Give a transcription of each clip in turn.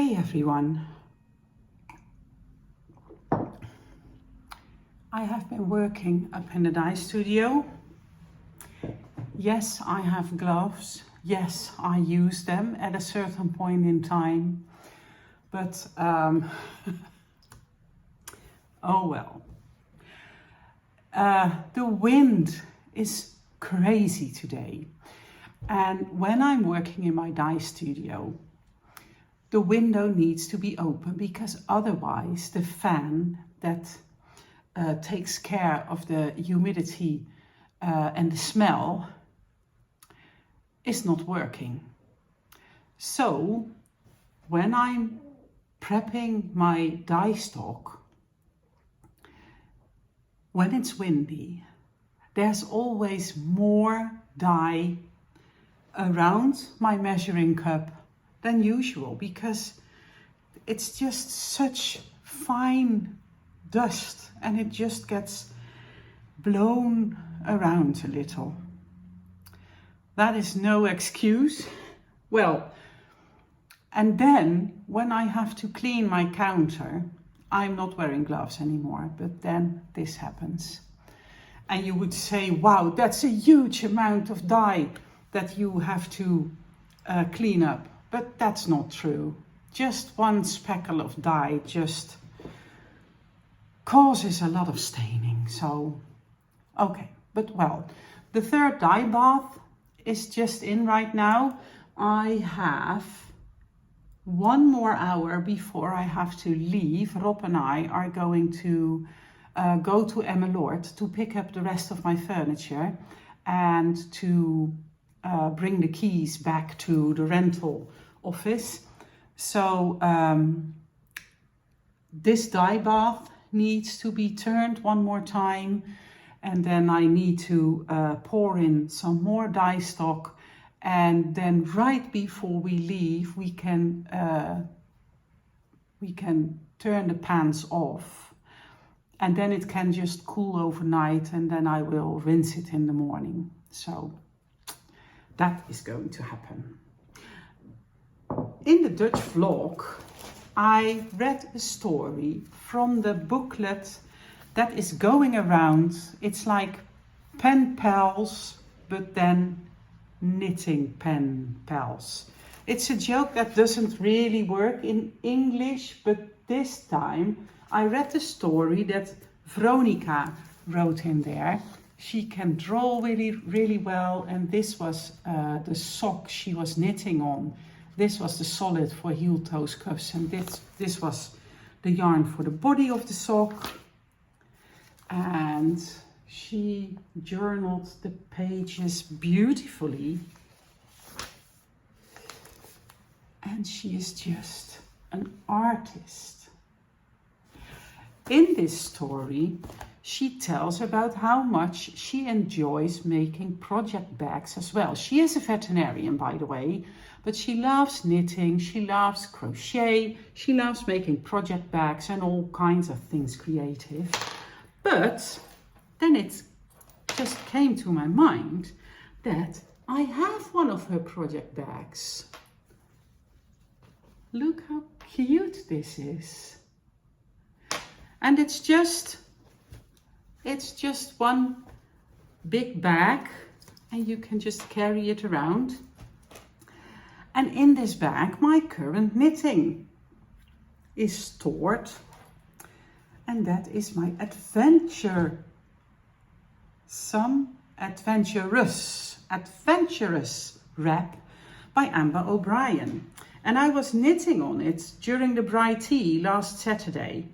Hey everyone. I have been working up in the dye studio. Yes, I have gloves. Yes, I use them at a certain point in time. But, oh well. The wind is crazy today. And when I'm working in my dye studio, the window needs to be open because otherwise the fan that takes care of the humidity and the smell is not working. So when I'm prepping my dye stock, when it's windy, there's always more dye around my measuring cup than usual because it's just such fine dust and it just gets blown around a little. That is no excuse. Well, and then when I have to clean my counter, I'm not wearing gloves anymore, but then this happens. And you would say, wow, that's a huge amount of dye that you have to clean up. But that's not true. Just one speckle of dye just causes a lot of staining. So, okay, but well, the third dye bath is just in right now. I have 1 more hour before I have to leave. Rob and I are going to go to Emmeloord to pick up the rest of my furniture and to bring the keys back to the rental office. So this dye bath needs to be turned 1 more time, and then I need to pour in some more dye stock, and then right before we leave we can turn the pans off, and then it can just cool overnight, and then I will rinse it in the morning. So that is going to happen. In the Dutch vlog, I read a story from the booklet that is going around. It's like pen pals, but then knitting pen pals. It's a joke that doesn't really work in English, but this time I read the story that Veronica wrote in there. She can draw really, really well, and this was the sock she was knitting on. This was the solid for heel toes cuffs, and this was the yarn for the body of the sock. And she journaled the pages beautifully. And she is just an artist. In this story, she tells about how much she enjoys making project bags as well. She is a veterinarian, by the way, but she loves knitting, she loves crochet, she loves making project bags and all kinds of things creative. But then it just came to my mind that I have one of her project bags. Look how cute this is. And it's just one big bag, and you can just carry it around. And in this bag, my current knitting is stored. And that is my adventurous wrap by Amber O'Brien. And I was knitting on it during the Bright Tea last Saturday.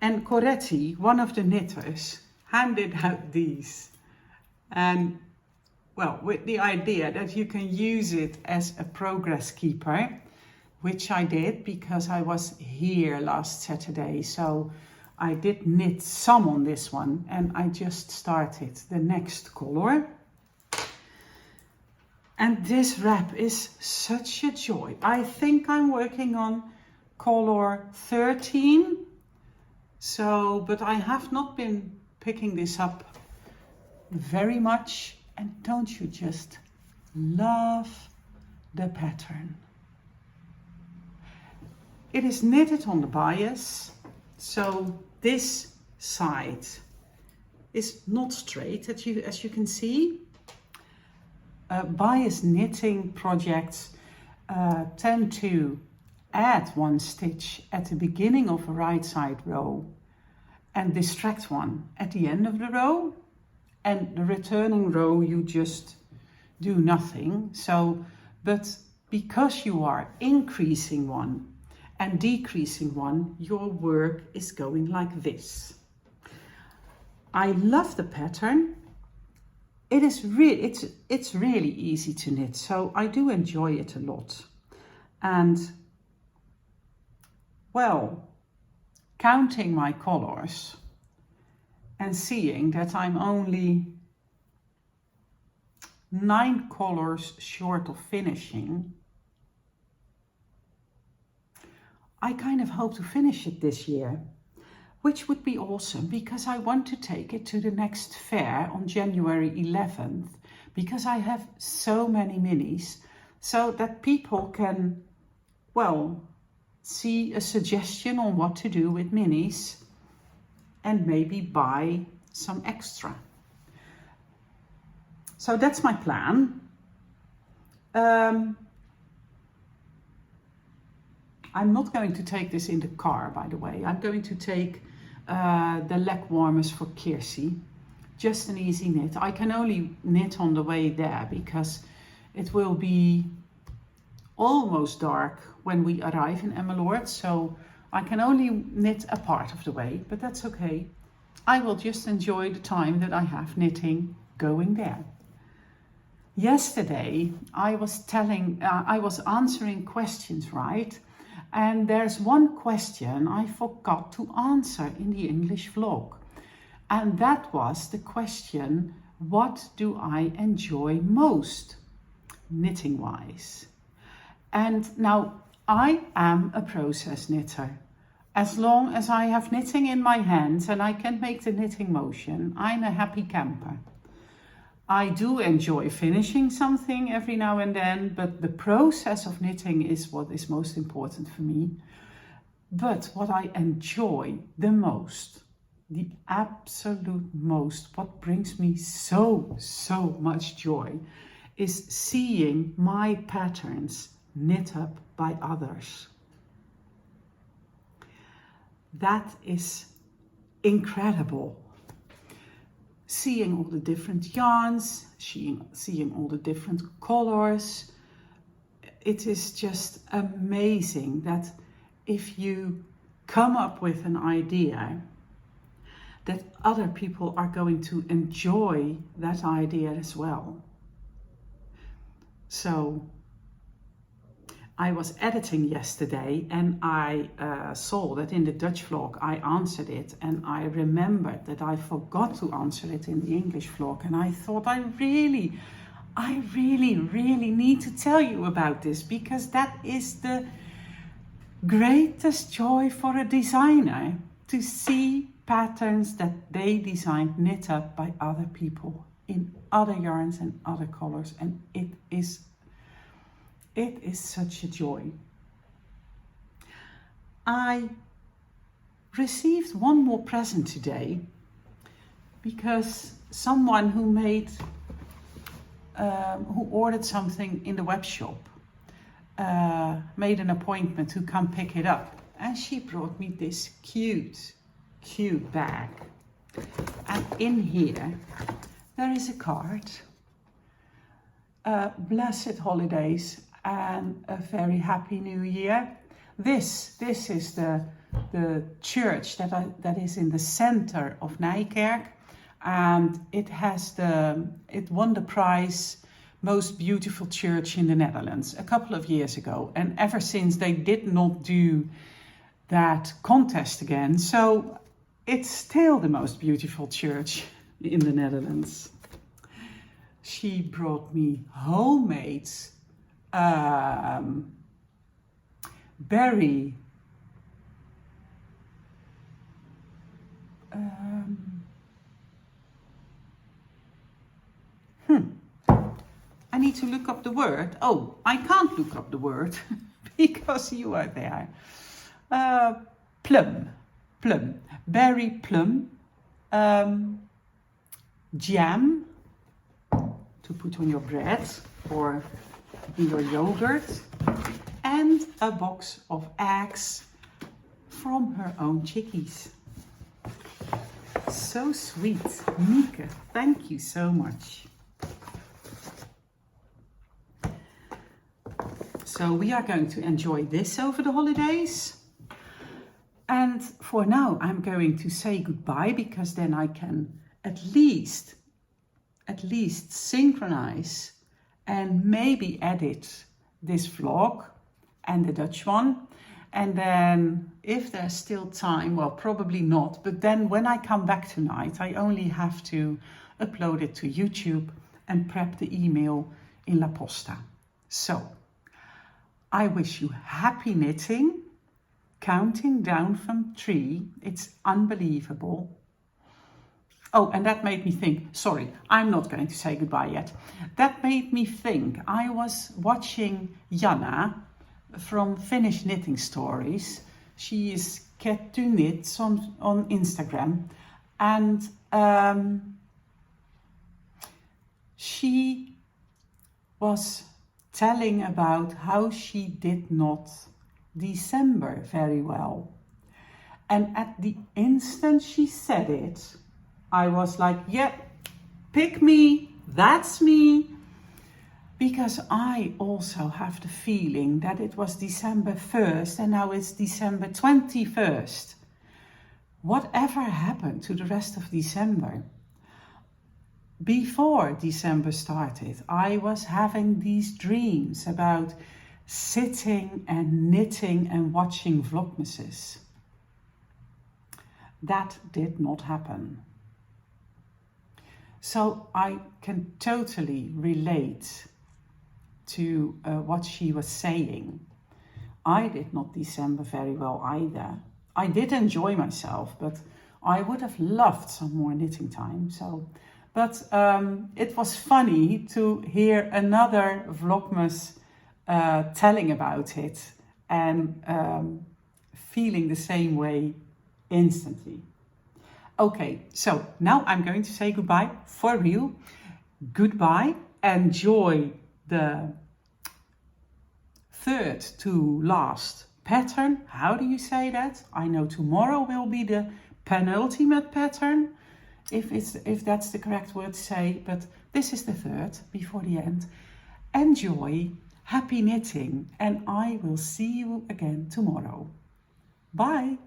And Coretti, one of the knitters, handed out these. And well, with the idea that you can use it as a progress keeper, which I did because I was here last Saturday. So I did knit some on this one, and I just started the next color. And this wrap is such a joy. I think I'm working on color 13. So, but I have not been picking this up very much. And don't you just love the pattern? it is knitted on the bias, so this side is not straight, as you can see. Bias knitting projects tend to add one stitch at the beginning of a right side row and distract one at the end of the row, and the returning row you just do nothing. So, but because you are increasing one and decreasing one, your work is going like this. I love the pattern. It is it's really easy to knit, so I do enjoy it a lot. And well, counting my colors and seeing that I'm only 9 colors short of finishing, I kind of hope to finish it this year, which would be awesome because I want to take it to the next fair on January 11th, because I have so many minis, so that people can, well, see a suggestion on what to do with minis and maybe buy some extra. So that's my plan. I'm not going to take this in the car, by the way. I'm going to take the leg warmers for Kirsi. Just an easy knit. I can only knit on the way there because it will be almost dark when we arrive in Emmeloord. So I can only knit a part of the way, but that's okay. I will just enjoy the time that I have knitting going there. Yesterday, I was answering questions, right? And there's one question I forgot to answer in the English vlog. And that was the question, what do I enjoy most, knitting-wise? And now, I am a process knitter. As long as I have knitting in my hands and I can make the knitting motion, I'm a happy camper. I do enjoy finishing something every now and then, but the process of knitting is what is most important for me. But what I enjoy the most, the absolute most, what brings me so much joy, is seeing my patterns knit up by others. That is incredible. Seeing all the different yarns, seeing all the different colors. It is just amazing that if you come up with an idea, that other people are going to enjoy that idea as well. So I was editing yesterday and I saw that in the Dutch vlog I answered it, and I remembered that I forgot to answer it in the English vlog, and I thought I really need to tell you about this, because that is the greatest joy for a designer, to see patterns that they designed knit up by other people in other yarns and other colors, and it is such a joy. I received one more present today because someone who ordered something in the web shop made an appointment to come pick it up, and she brought me this cute bag, and in here there is a card. Blessed holidays and a very happy new year. This is the church that is in the center of Nijkerk, and it won the prize most beautiful church in the Netherlands a couple of years ago, and ever since they did not do that contest again, so it's still the most beautiful church in the Netherlands. She brought me homemade berry I need to look up the word. Oh, I can't look up the word because you are there. plum, berry plum, jam to put on your bread or in your yogurt, and a box of eggs from her own chickies. So sweet. Mieke, thank you so much. So we are going to enjoy this over the holidays. And for now, I'm going to say goodbye, because then I can at least synchronize and maybe edit this vlog and the Dutch one. And then if there's still time, well, probably not, but then when I come back tonight, I only have to upload it to YouTube and prep the email in La Posta. So I wish you happy knitting, counting down from 3. It's unbelievable. Oh, and that made me think, sorry, I'm not going to say goodbye yet. That made me think, I was watching Jana from Finnish Knitting Stories. She is Ket to Knits on Instagram. And she was telling about how she did not December very well. And at the instant she said it, I was like, yeah, pick me, that's me. Because I also have the feeling that it was December 1st and now it's December 21st. Whatever happened to the rest of December? Before December started, I was having these dreams about sitting and knitting and watching Vlogmases. That did not happen. So I can totally relate to what she was saying. I did not December very well either. I did enjoy myself, but I would have loved some more knitting time. But it was funny to hear another Vlogmas telling about it and feeling the same way instantly. Okay, so now I'm going to say goodbye for real. Goodbye. Enjoy the third to last pattern. How do you say that? I know tomorrow will be the penultimate pattern, if that's the correct word to say, but this is the third before the end. Enjoy, happy knitting, and I will see you again tomorrow. Bye.